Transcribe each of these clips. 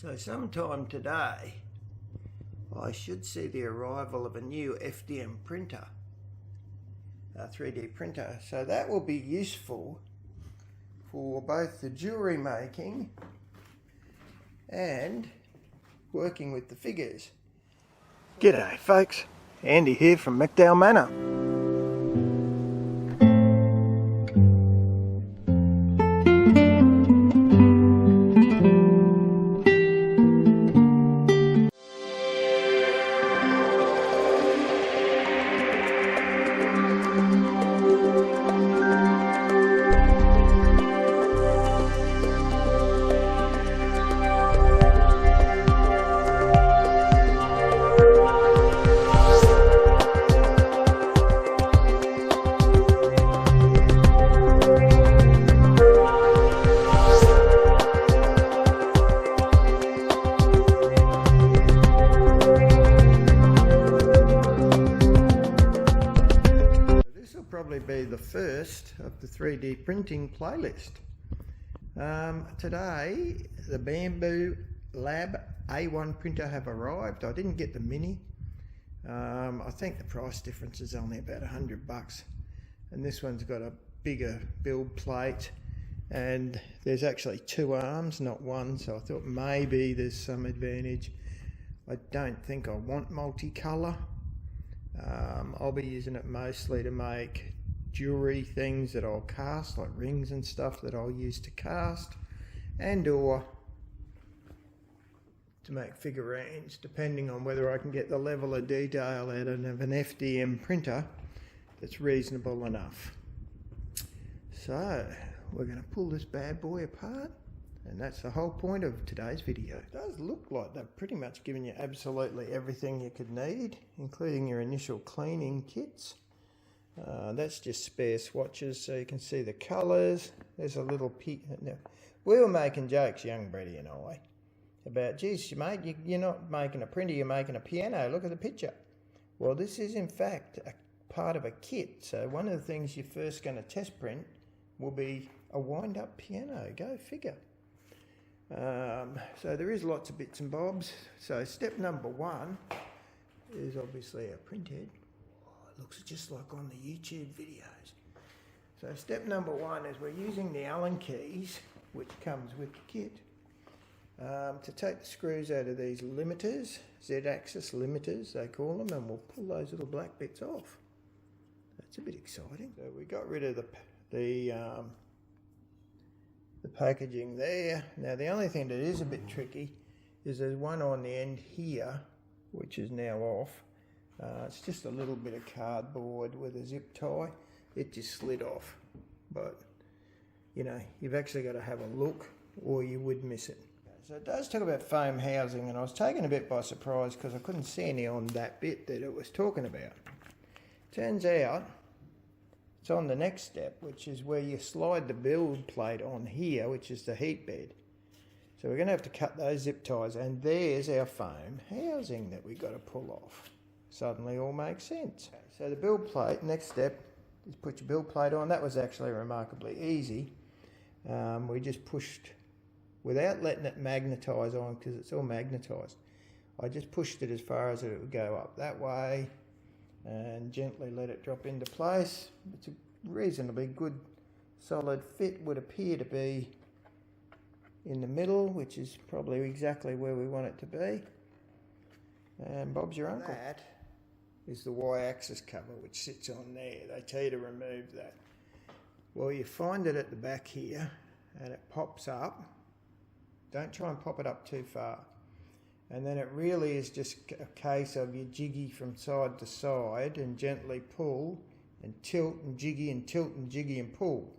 So sometime today I should see the arrival of a new FDM printer, a 3D printer. So that will be useful for both the jewellery making and working with the figures. G'day folks, Andy here from McDowell Manor. Probably be the first of the 3D printing playlist. Today the Bambu Lab A1 printer have arrived. I didn't get the mini. I think the price difference is only about $100, and this one's got a bigger build plate, and there's actually two arms, not one, so I thought maybe there's some advantage. I don't think I want multicolour. I'll be using it mostly to make jewellery things that I'll cast, like rings and stuff that I'll use to cast, and or to make figurines, depending on whether I can get the level of detail out of an FDM printer that's reasonable enough. So we're going to pull this bad boy apart, and that's the whole point of today's video. It does look like they've pretty much given you absolutely everything you could need, including your initial cleaning kits. That's just spare swatches so you can see the colours. There's a little peek. Now, we were making jokes, young Brady and I, about, geez, mate, you're not making a printer, you're making a piano. Look at the picture. Well, this is in fact a part of a kit. So one of the things you're first going to test print will be a wind-up piano. Go figure. So there is lots of bits and bobs. So step number one is obviously a printhead. It looks just like on the YouTube videos. So step number one is we're using the Allen keys, which comes with the kit, to take the screws out of these limiters, Z-axis limiters they call them, and we'll pull those little black bits off. That's a bit exciting. So we got rid of the packaging there. Now the only thing that is a bit tricky is there's one on the end here which is now off. It's just a little bit of cardboard with a zip tie. It just slid off, but you know, you've actually got to have a look or you would miss it. So it does talk about foam housing, and I was taken a bit by surprise because I couldn't see any on that bit that it was talking about. Turns out it's on the next step, which is where you slide the build plate on here, which is the heat bed. So we're going to have to cut those zip ties, and there's our foam housing that we've got to pull off. Suddenly all makes sense. So the build plate, next step is put your build plate on. That was actually remarkably easy. We just pushed, without letting it magnetise on, because it's all magnetised, I just pushed it as far as it would go up that way, and gently let it drop into place. It's a reasonably good solid fit, would appear to be in the middle, which is probably exactly where we want it to be. And Bob's your uncle. That is the Y-axis cover which sits on there. They tell you to remove that. Well, you find it at the back here and it pops up. Don't try and pop it up too far. And then it really is just a case of you jiggy from side to side and gently pull and tilt and jiggy and tilt and jiggy and pull.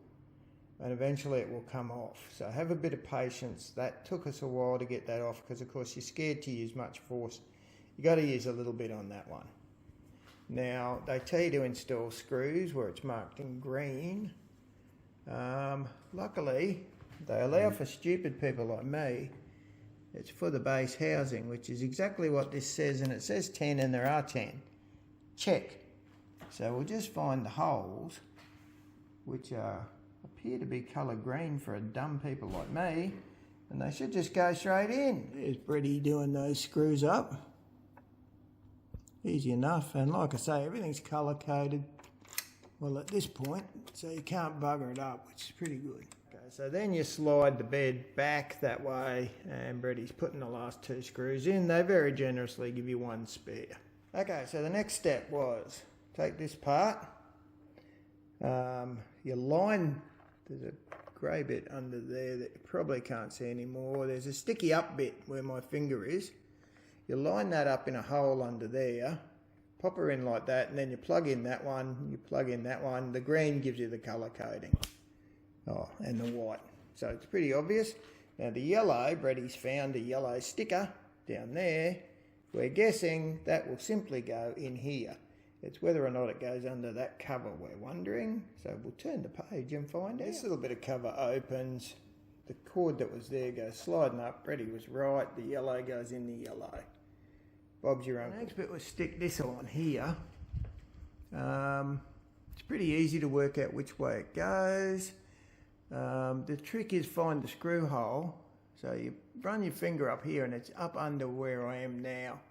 And eventually it will come off. So have a bit of patience. That took us a while to get that off because of course you're scared to use much force. You got to use a little bit on that one. Now they tell you to install screws where it's marked in green. Luckily they allow for stupid people like me. It's for the base housing, which is exactly what this says, and it says 10 and there are 10. Check. So we'll just find the holes, which appear to be colour green for a dumb people like me, And they should just go straight in. There's Brady doing those screws up. Easy enough, and like I say, everything's colour coded. Well, at this point, so you can't bugger it up, which is pretty good. Okay, so then you slide the bed back that way, and Brady's putting the last 2 screws in. They very generously give you 1 spare. Okay, so the next step was take this part. You line, there's a grey bit under there that you probably can't see anymore. There's a sticky up bit where my finger is. You line that up in a hole under there, pop her in like that, and then you plug in that one, you plug in that one. The green gives you the colour coding. Oh, and the white. So it's pretty obvious. Now the yellow, Brady's found a yellow sticker down there. We're guessing that will simply go in here. It's whether or not it goes under that cover we're wondering. So we'll turn the page and find out. This little bit of cover opens. The cord that was there goes sliding up. Brady was right. The yellow goes in the yellow. Bob's your own. The next bit was stick this on here. It's pretty easy to work out which way it goes. The trick is find the screw hole. So you run your finger up here and it's up under where I am now.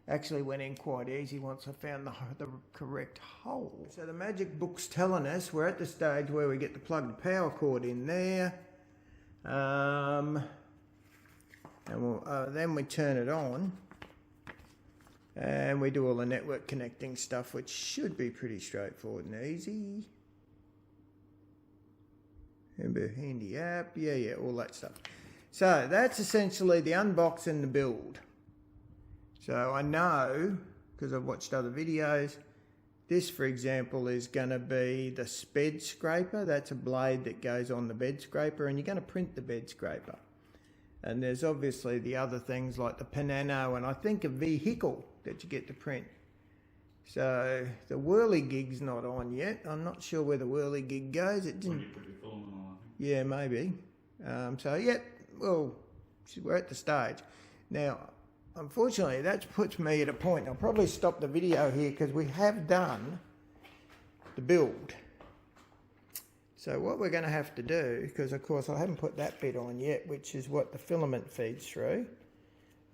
Actually went in quite easy once I found the correct hole. So the magic book's telling us we're at the stage where we get to plug the power cord in there. And then we turn it on. And we do all the network connecting stuff, which should be pretty straightforward and easy. Remember, handy app, yeah, all that stuff. So that's essentially the unbox and the build. So I know, because I've watched other videos, this, for example, is going to be the bed scraper. That's a blade that goes on the bed scraper, and you're going to print the bed scraper. And there's obviously the other things like the Panano and I think a vehicle that you get to print. So the whirligig's not on yet. I'm not sure where the whirligig goes. It didn't. Yeah, maybe. So yeah, well, we're at the stage. Now, unfortunately, that puts me at a point. I'll probably stop the video here because we have done the build. So what we're going to have to do, because of course I haven't put that bit on yet, which is what the filament feeds through.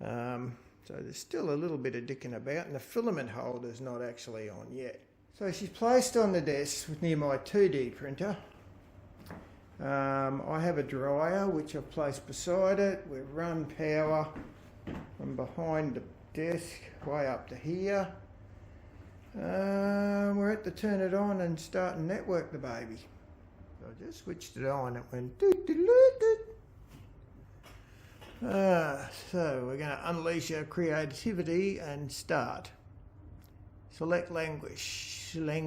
So there's still a little bit of dicking about, and the filament holder's not actually on yet. So she's placed on the desk near my 2D printer. I have a dryer which I've placed beside it. We've run power from behind the desk way up to here. We're at the turn it on and start and network the baby. So I just switched it on, it went doot doot doot doot. So we're going to unleash our creativity and start. Select language. They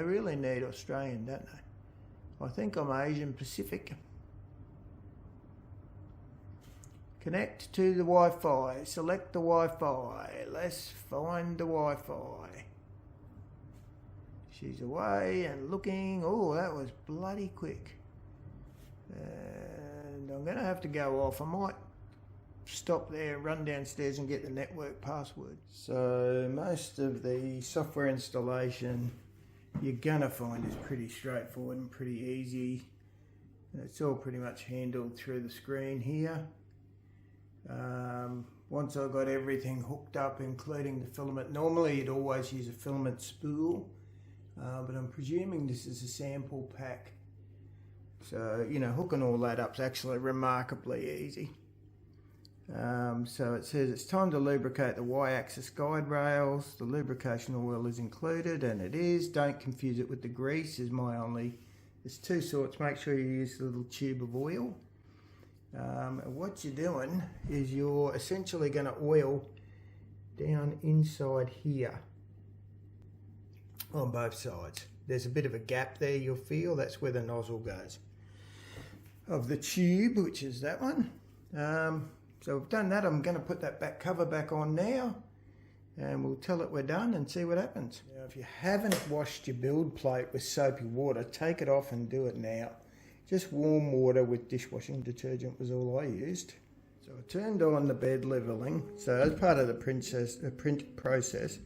really need Australian, don't they? I think I'm Asian Pacific. Connect to the Wi-Fi. Select the Wi-Fi. Let's find the Wi-Fi. She's away and looking. Oh, that was bloody quick. And I'm going to have to go off. I might stop there, run downstairs and get the network password. So most of the software installation you're going to find is pretty straightforward and pretty easy. And it's all pretty much handled through the screen here. Once I've got everything hooked up, including the filament, normally you'd always use a filament spool. But I'm presuming this is a sample pack. So, you know, hooking all that up is actually remarkably easy. So it says it's time to lubricate the Y-axis guide rails. The lubrication oil is included, and it is. Don't confuse it with the grease is my only. There's 2 sorts. Make sure you use the little tube of oil. What you're doing is you're essentially going to oil down inside here. On both sides. There's a bit of a gap there you'll feel. That's where the nozzle goes of the tube, which is that one. So we've done that. I'm going to put that back cover back on now, and we'll tell it we're done and see what happens. Now, if you haven't washed your build plate with soapy water, take it off and do it now. Just warm water with dishwashing detergent was all I used. So I turned on the bed leveling. So as part of the print process,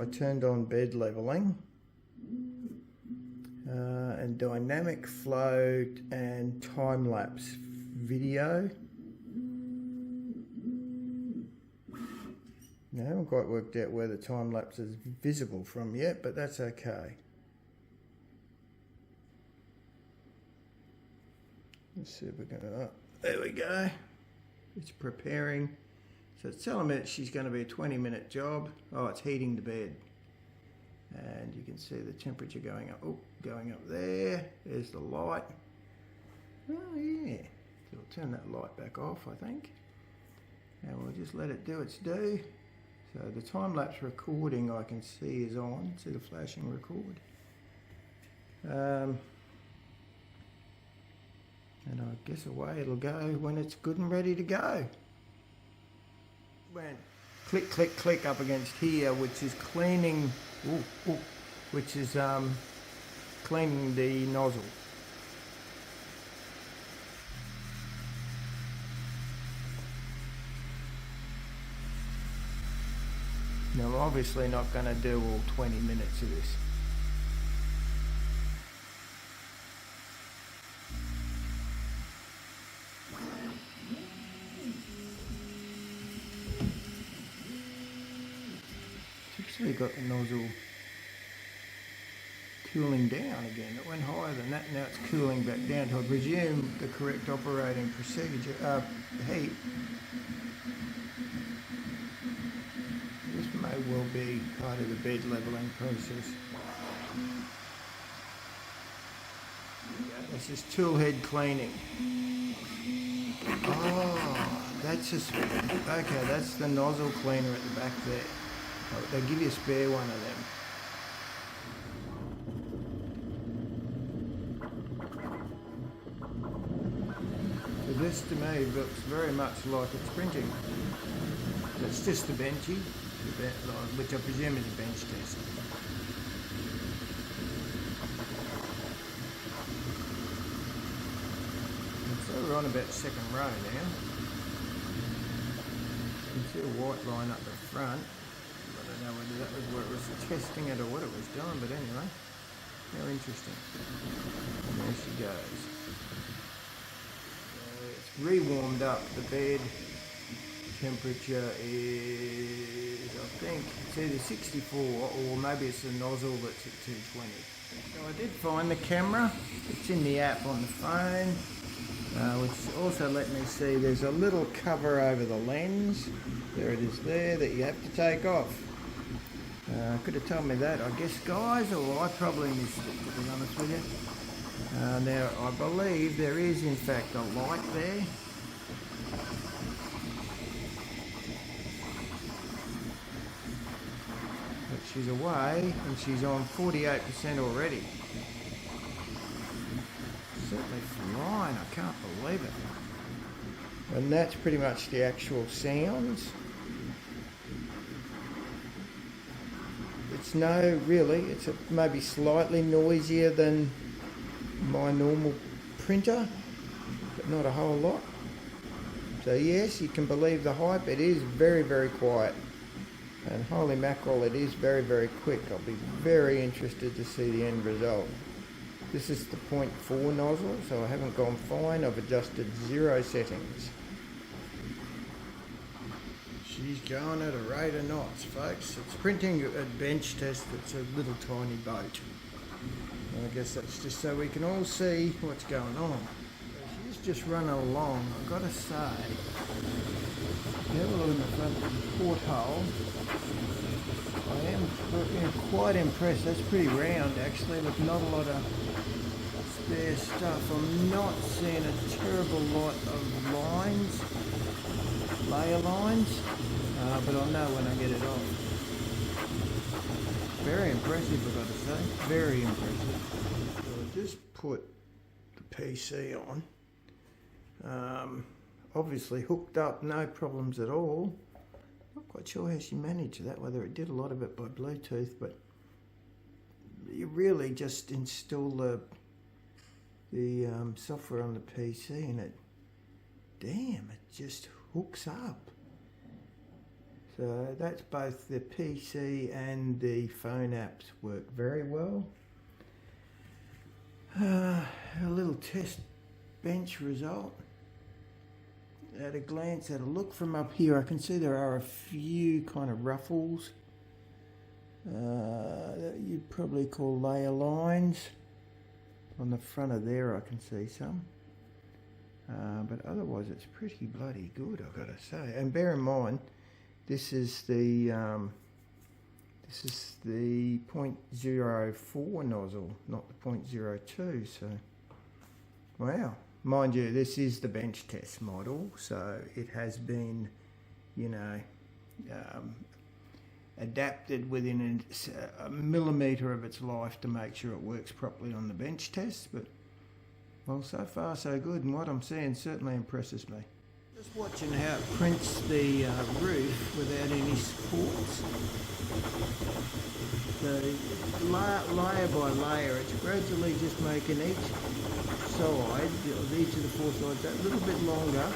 I turned on bed leveling. and dynamic flow and time-lapse video. Now, I haven't quite worked out where the time-lapse is visible from yet, but that's okay. Let's see if we're going to... there we go. It's preparing. So it's telling me that she's going to be a 20-minute job. Oh, it's heating the bed. And you can see the temperature going up. Oh, going up there. There's the light. Oh, yeah. So we'll turn that light back off, I think. And we'll just let it do its do. So the time-lapse recording I can see is on. See the flashing record. And I guess away it'll go when it's good and ready to go. When click, click, click up against here, which is cleaning, cleaning the nozzle. Now I'm obviously not going to do all 20 minutes of this. Actually got the nozzle cooling down again. It went higher than that, now it's cooling back down to, I presume, the correct operating procedure, heat. This may well be part of the bed levelling process. This is tool head cleaning. Oh, that's just, okay, that's the nozzle cleaner at the back there. They'll give you a spare one of them. So this to me looks very much like it's printing. It's just the benchy, which I presume is a bench test. And so we're on about the second row now. You can see a white line up the front. I don't know whether that was where it was testing it or what it was doing, but anyway, how interesting. And there she goes. So it's re-warmed up. The bed temperature is, I think, it's either 64 or maybe it's the nozzle that's at 220. So I did find the camera. It's in the app on the phone, which also let me see there's a little cover over the lens. There it is there that you have to take off. Could have told me that, I guess, guys, or I probably missed it, to be honest with you. Now, I believe there is, in fact, a light there. But she's away, and she's on 48% already. Certainly flying, I can't believe it. And that's pretty much the actual sounds. It's it's maybe slightly noisier than my normal printer, but not a whole lot. So yes, you can believe the hype. It is very, very quiet. And holy mackerel, it is very, very quick. I'll be very interested to see the end result. This is the 0.4 nozzle, so I haven't gone fine. I've adjusted 0 settings. She's going at a rate of knots, folks. It's printing a bench test that's a little tiny boat. And I guess that's just so we can all see what's going on. She's just running along. I've got to say, you have a look in the front porthole. I am quite impressed. That's pretty round, actually, with not a lot of spare stuff. I'm not seeing a terrible lot of lines, layer lines. But I'll know when I get it off. Very impressive, I've got to say. Very impressive. So I just put the PC on. Obviously hooked up, no problems at all. Not quite sure how she managed that, whether it did a lot of it by Bluetooth, but you really just install the software on the PC and it just hooks up. So that's both the PC and the phone apps work very well. A little test bench result. At a glance, at a look from up here, I can see there are a few kind of ruffles that you'd probably call layer lines. On the front of there I can see some, but otherwise it's pretty bloody good, I've got to say. And bear in mind, this is the .04 nozzle, not the .02. So, wow. Mind you, this is the bench test model, so it has been, you know, adapted within a millimetre of its life to make sure it works properly on the bench test. But, well, so far so good, and what I'm seeing certainly impresses me. Just watching how it prints the roof without any supports. So layer by layer, it's gradually just making each side, of each of the four sides, that little bit longer.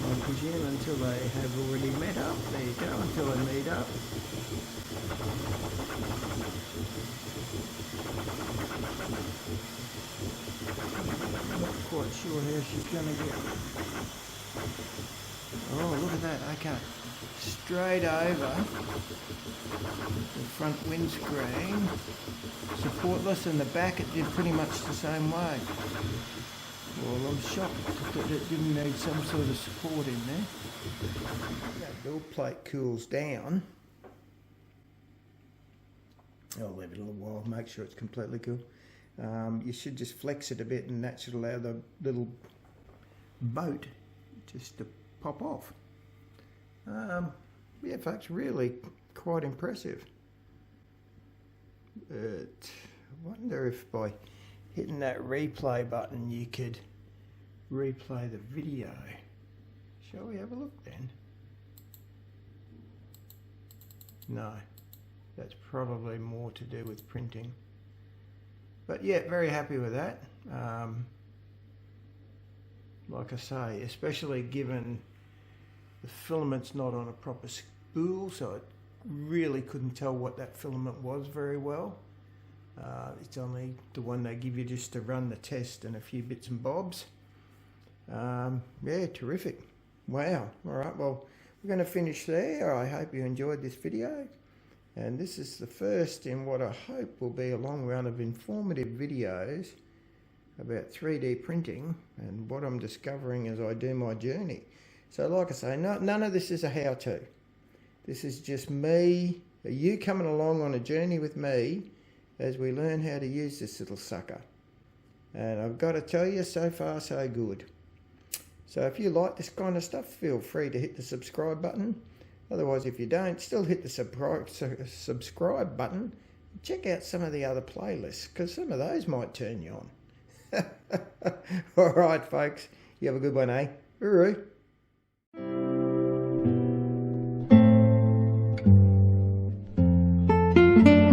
I presume until they have already met up. There you go, until they meet up. Not quite sure how she's going to get. Oh, look at that. Okay. Straight over the front windscreen. Supportless, and the back it did pretty much the same way. Well, I'm shocked that it didn't need some sort of support in there. That build plate cools down. I'll leave it a little while, make sure it's completely cool. You should just flex it a bit, and that should allow the little boat just to pop off. Yeah, folks, really quite impressive. I wonder if by hitting that replay button you could replay the video. Shall we have a look then? No, that's probably more to do with printing. But yeah, very happy with that. Like I say, especially given the filament's not on a proper spool, so it really couldn't tell what that filament was very well. It's only the one they give you just to run the test and a few bits and bobs. Yeah, terrific. Wow. All right, well, we're going to finish there. I hope you enjoyed this video. And this is the first in what I hope will be a long run of informative videos about 3D printing and what I'm discovering as I do my journey. So like I say, none of this is a how-to. This is just me, you coming along on a journey with me as we learn how to use this little sucker. And I've got to tell you, so far so good. So if you like this kind of stuff, feel free to hit the subscribe button. Otherwise, if you don't, still hit the subscribe button. Check out some of the other playlists, because some of those might turn you on. All right, folks. You have a good one, eh? Hooroo.